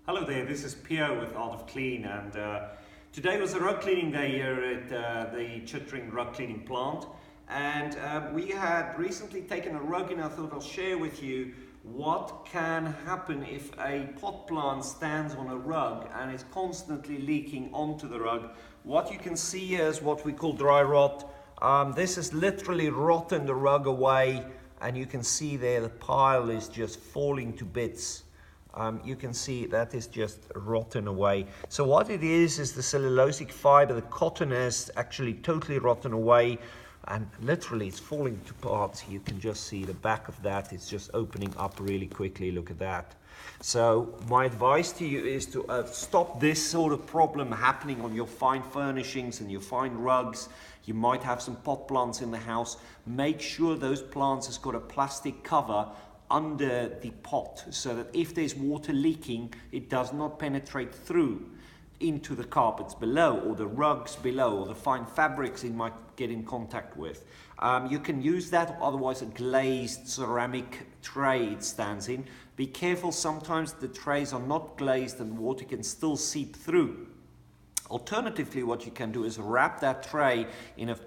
Hello there, this is Pierre with Art of Clean, and today was a rug cleaning day here at the Chittering rug cleaning plant, and we had recently taken a rug in. I thought I'll share with you what can happen if a pot plant stands on a rug and is constantly leaking onto the rug. What you can see here is what we call dry rot. This is literally rotten the rug away, and you can see there the pile is just falling to bits. You can see that is just rotten away. So what it is the cellulosic fiber, the cotton is actually totally rotten away, and literally it's falling to parts. You can just see the back of that. It's just opening up really quickly. Look at that. So my advice to you is to stop this sort of problem happening on your fine furnishings and your fine rugs. You might have some pot plants in the house. Make sure those plants has got a plastic cover under the pot, so that if there's water leaking, it does not penetrate through into the carpets below, or the rugs below, or the fine fabrics it might get in contact with. You can use that, otherwise a glazed ceramic tray it stands in. Be careful, sometimes the trays are not glazed and water can still seep through. Alternatively, what you can do is wrap that tray in a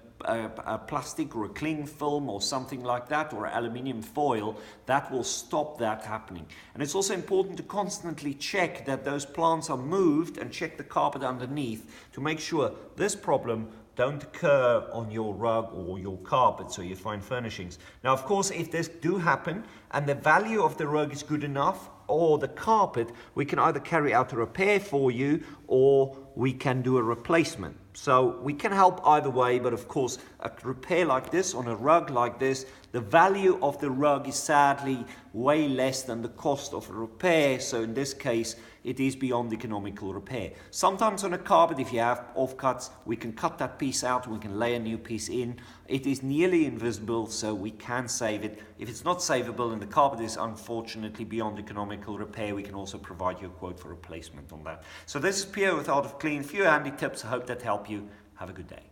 plastic or a cling film or something like that, or aluminium foil. That will stop that happening. And it's also important to constantly check that those plants are moved, and check the carpet underneath to make sure this problem don't occur on your rug or your carpets or your fine furnishings. Now, of course, if this do happen and the value of the rug is good enough, or the carpet, we can either carry out a repair for you, or we can do a replacement. So we can help either way, but of course a repair like this on a rug like this, the value of the rug is sadly way less than the cost of a repair. So in this case, it is beyond economical repair. Sometimes on a carpet, if you have offcuts, we can cut that piece out and we can lay a new piece in. It is nearly invisible, so we can save it. If it's not savable and the carpet is unfortunately beyond economical repair, we can also provide you a quote for replacement on that. So this is Pierre with Art of Clean. A few handy tips. I hope that help you. Have a good day.